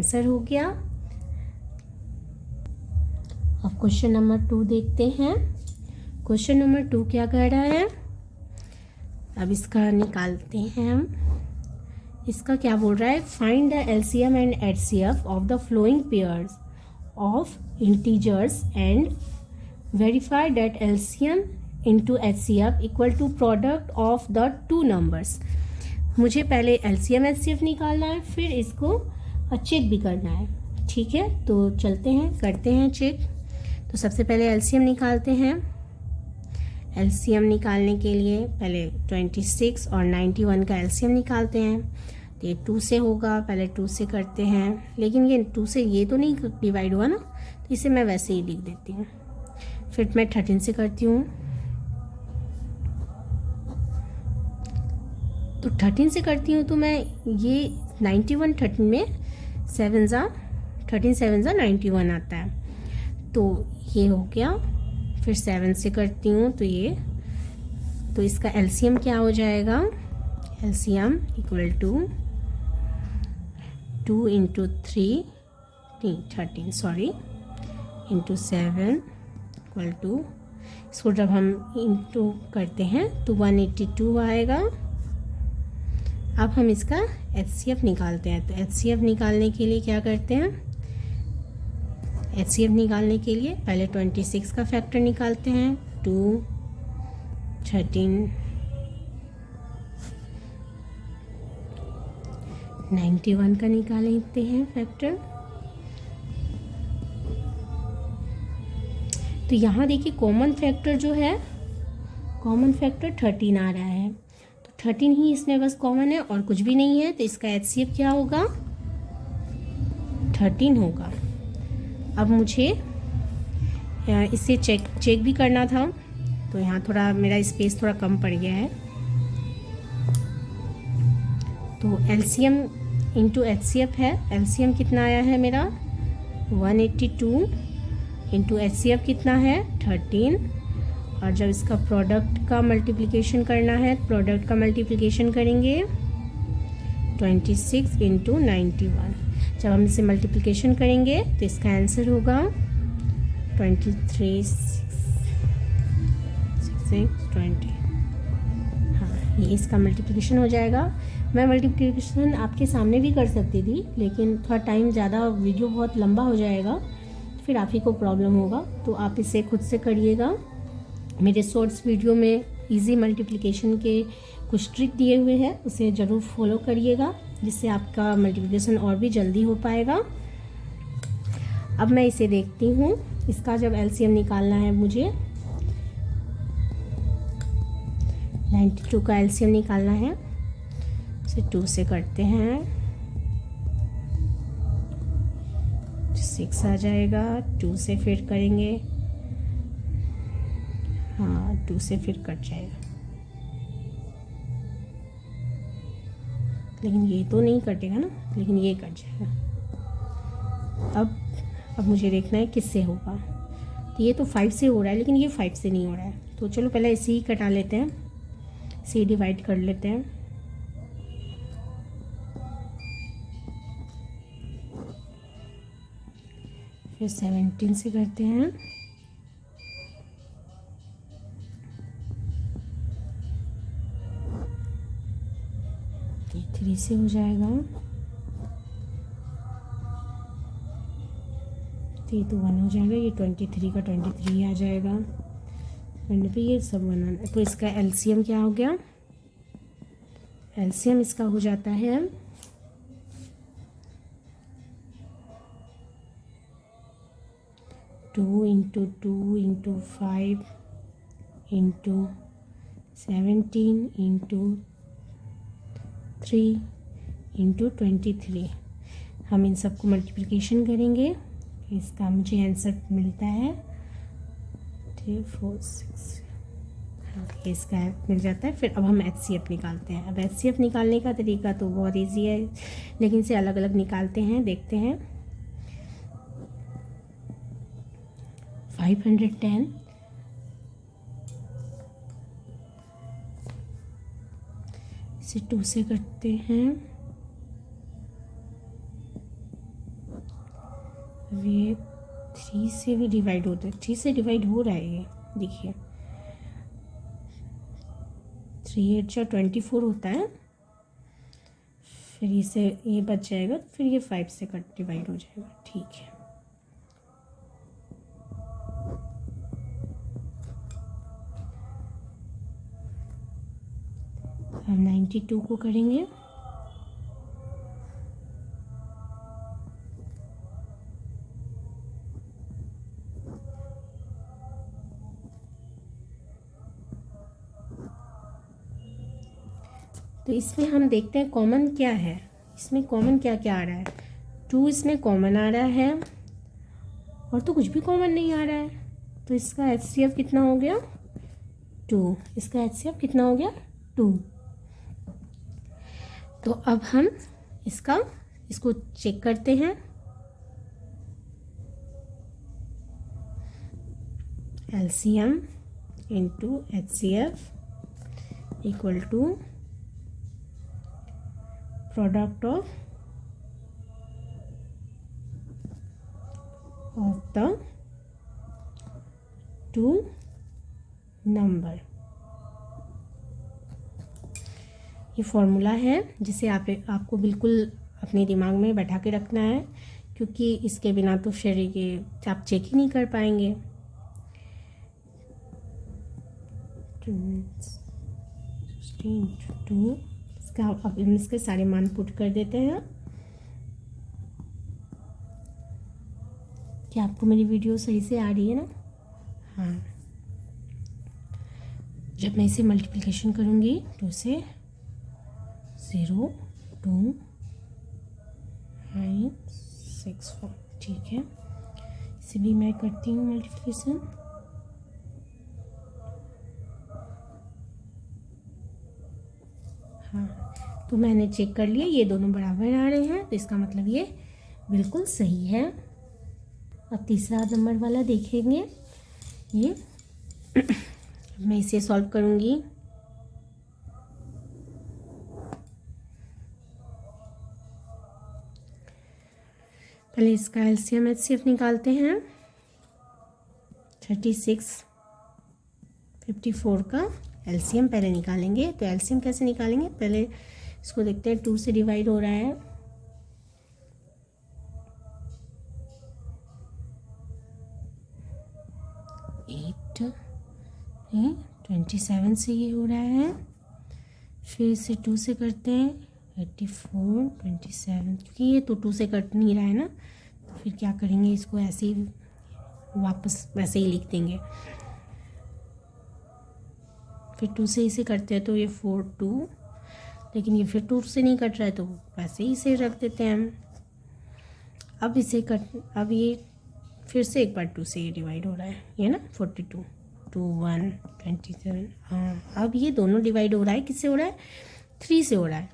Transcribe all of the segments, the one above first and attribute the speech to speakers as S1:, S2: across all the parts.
S1: Answer हो गया। अब क्वेश्चन नंबर 2 देखते हैं। क्वेश्चन नंबर 2 क्या कह रहा है, अब इसका निकालते हैं हम। इसका क्या बोल रहा है, find the LCM and HCF of the following pairs of integers and verify that LCM into HCF equal to product of the two numbers. मुझे पहले एलसीएम एचसीएफ निकालना है, फिर इसको चेक भी करना है। ठीक है, तो चलते हैं करते हैं चेक। तो सबसे पहले एलसीएम निकालते हैं। एलसीएम निकालने के लिए पहले 26 और 91 का एलसीएम निकालते हैं। तो ये 2 से होगा, पहले 2 से करते हैं, लेकिन ये 2 से ये तो नहीं डिवाइड हुआ ना, तो इसे मैं वैसे ही लिख देती हूँ। फिर मैं 13 से करती हूँ। तो 13 से करती हूँ तो मैं ये 91 13 में 7 ज़ा 13 7 ज़ा 91 आता है, तो ये हो गया। फिर 7 से करती हूँ तो ये, तो इसका एलसीएम क्या हो जाएगा, LCM equal to 2 into 3 13 sorry into 7 equal to, इसको जब हम इंटू करते हैं तो 182 आएगा। अब हम इसका एचसीएफ निकालते हैं। तो एचसीएफ निकालने के लिए क्या करते हैं, एचसीएफ निकालने के लिए पहले 26 का फैक्टर निकालते हैं, 2 13 91 का निकालते हैं फैक्टर। तो यहाँ देखिए कॉमन फैक्टर जो है, कॉमन फैक्टर 13 आ रहा है, तो 13 ही इसमें बस कॉमन है और कुछ भी नहीं है, तो इसका एचसीएफ क्या होगा, 13 होगा। अब मुझे इसे चेक भी करना था, तो यहाँ थोड़ा मेरा स्पेस थोड़ा कम पड़ गया है। तो एलसीएम इंटू एचसीएफ है, एलसीएम कितना आया है मेरा 182 इंटू एचसीएफ कितना है 13, और जब इसका प्रोडक्ट का मल्टीप्लिकेशन करना है, प्रोडक्ट का मल्टीप्लिकेशन करेंगे 26 इंटू 91। जब हम इसे मल्टीप्लिकेशन करेंगे तो इसका आंसर होगा 23 6 20। हाँ, ये इसका मल्टीप्लिकेशन हो जाएगा। मैं मल्टीप्लिकेशन आपके सामने भी कर सकती थी, लेकिन थोड़ा टाइम ज़्यादा, वीडियो बहुत लंबा हो जाएगा, फिर आप ही को प्रॉब्लम होगा, तो आप इसे खुद से करिएगा। मेरे शॉर्ट्स वीडियो में इजी मल्टीप्लिकेशन के कुछ ट्रिक दिए हुए हैं, उसे ज़रूर फॉलो करिएगा, जिससे आपका मल्टीप्लिकेशन और भी जल्दी हो पाएगा। अब मैं इसे देखती हूँ, इसका जब एलसीएम निकालना है मुझे 92 का एलसीएम निकालना है, इसे 2 से करते हैं, 6 आ जाएगा। 2 से फिर करेंगे, हाँ 2 से फिर कट जाएगा, लेकिन ये तो नहीं कटेगा ना, लेकिन ये कट जाएगा। अब मुझे देखना है किससे होगा। तो ये तो 5 से हो रहा है, लेकिन ये 5 से नहीं हो रहा है, तो चलो पहले इसे ही कटा लेते हैं, इसे डिवाइड कर लेते हैं। फिर 17 से करते हैं, ये 3 से हो जाएगा, तो ये तो 1 हो जाएगा, ये 23 का 23 आ जाएगा, एंड पे ये सब बनाना। तो इसका एलसीएम क्या हो गया, एलसीएम इसका हो जाता है 2 into 2 into 5 into 17 into 3 into 23। हम इन सबको मल्टीप्लिकेशन करेंगे, इसका मुझे आंसर मिलता है 346। हाँ, इसका मिल जाता है। फिर अब हम एचसीएफ निकालते हैं। अब एचसीएफ निकालने का तरीका तो बहुत इजी है, लेकिन इसे अलग अलग निकालते हैं, देखते हैं। 510 इसे 2 से करते हैं, अब ये 3 से भी डिवाइड होता है, 3 से डिवाइड हो रहा है ये देखिए। 3 8 जा 24 होता है, फिर इसे ये बच जाएगा, फिर ये 5 से कट डिवाइड हो जाएगा। ठीक है, हम 92 को करेंगे। तो इसमें हम देखते हैं कॉमन क्या है, इसमें कॉमन क्या क्या आ रहा है। 2 इसमें कॉमन आ रहा है, और तो कुछ भी कॉमन नहीं आ रहा है, तो इसका HCF कितना हो गया 2। इसका HCF कितना हो गया 2। तो अब हम इसको चेक करते हैं। LCM into HCF equal to product of the 2 number. ये फॉर्मूला है जिसे आपको बिल्कुल अपने दिमाग में बैठा के रखना है, क्योंकि इसके बिना तो फिर ये आप चेक ही नहीं कर पाएंगे। 2 इसका अब हम इसके सारे मान पुट कर देते हैं। क्या आपको मेरी वीडियो सही से आ रही है ना? हाँ, जब मैं इसे मल्टीप्लिकेशन करूँगी 2 से 0 2 9 6 4, ठीक है। इसे भी मैं करती हूँ मल्टीप्लिकेशन। हाँ, तो मैंने चेक कर लिया, ये दोनों बराबर आ रहे हैं, तो इसका मतलब ये बिल्कुल सही है। अब तीसरा नंबर वाला देखेंगे। ये मैं इसे सॉल्व करूँगी। पहले इसका LCM HCF निकालते हैं। 36 54 का LCM पहले निकालेंगे। तो LCM कैसे निकालेंगे, पहले इसको देखते हैं। 2 से डिवाइड हो रहा है, 8 27 से ये हो रहा है। फिर इसे 2 से करते हैं, 84 27, क्योंकि ये तो 2 से कट नहीं रहा है ना, तो फिर क्या करेंगे, इसको ऐसे ही वापस वैसे ही लिख देंगे। फिर 2 से इसे करते हैं तो ये 4 2, लेकिन ये फिर 2 से नहीं कट रहा है, तो वैसे ही इसे रख देते हैं हम। अब ये फिर से एक बार 2 से ये डिवाइड हो रहा है, ये ना 42 2 1 27। हाँ, अब ये दोनों डिवाइड हो रहा है, किससे हो रहा है, 3 से हो रहा है।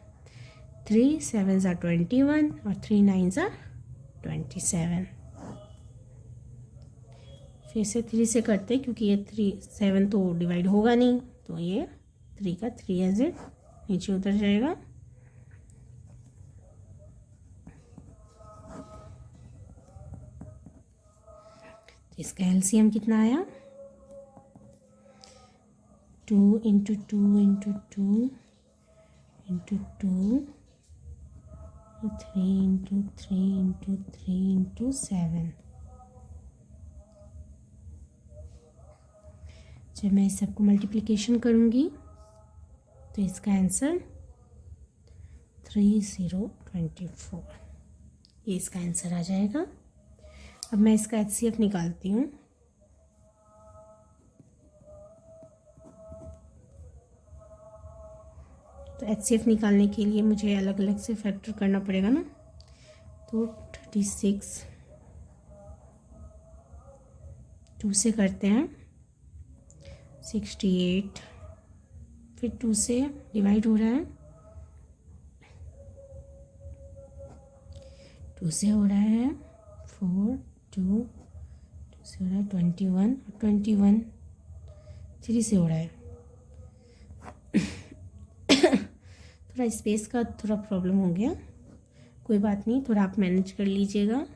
S1: 3 7 ज़ा 21 और 3 9 ज़ा 27। फिर से 3 से करते हैं, क्योंकि ये 3 7 तो डिवाइड होगा नहीं, तो ये 3 का 3 एज इट नीचे उतर जाएगा। इसका LCM कितना आया, 2 into 2 into 2 into 2, 3 into 3 into 3 into 7। जब मैं इस सबको मल्टीप्लिकेशन करूँगी तो इसका आंसर 3024, ये इसका आंसर आ जाएगा। अब मैं इसका HCF निकालती हूँ। तो HCF निकालने के लिए मुझे अलग अलग से फैक्टर करना पड़ेगा ना, तो 36 2 से करते हैं, 68, फिर 2 से डिवाइड हो रहा है, 2 से हो रहा है 4 2 से हो रहा है 21 और 21 3 से हो रहा है। थोड़ा स्पेस का थोड़ा प्रॉब्लम हो गया, कोई बात नहीं, थोड़ा आप मैनेज कर लीजिएगा।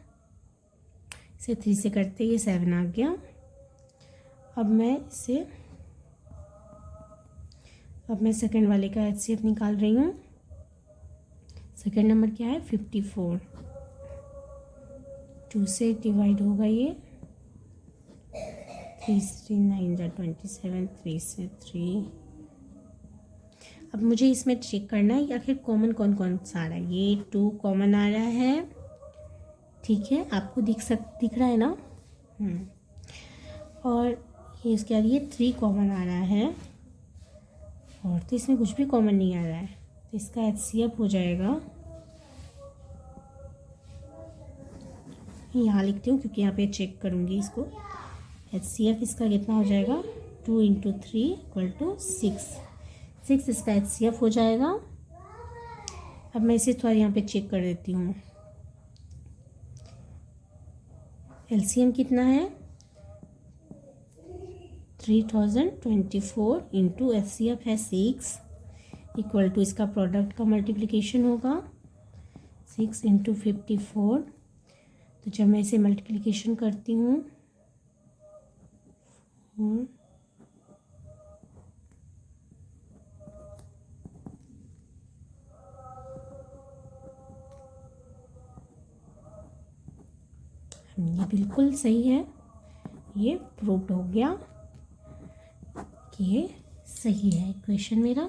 S1: इसे 3 से करते ये 7 आ गया। अब मैं सेकंड वाले का HCF निकाल रही हूँ। सेकंड नंबर क्या है 54, 2 से डिवाइड होगा ये, 3 3 9 27, 3 से 3। अब मुझे इसमें चेक करना है कि आखिर कॉमन कौन कौन सा आ रहा है। ये 2 कॉमन आ रहा है, ठीक है, आपको दिख रहा है ना। और ये इसके बाद ये 3 कॉमन आ रहा है, और तो इसमें कुछ भी कॉमन नहीं आ रहा है, तो इसका HCF हो जाएगा, यहाँ लिखती हूँ क्योंकि यहाँ पे चेक करूँगी इसको। HCF इसका कितना हो जाएगा 2 × 3 = 6 इसका HCF हो जाएगा। अब मैं इसे थोड़ा यहाँ पे चेक कर देती हूँ। LCM कितना है 3024 × HCF है 6 = इसका प्रोडक्ट का मल्टीप्लिकेशन होगा 6 × 54। तो जब मैं इसे मल्टीप्लिकेशन करती हूँ 4 ये बिल्कुल सही है, ये प्रूव्ड हो गया कि ये सही है इक्वेशन मेरा।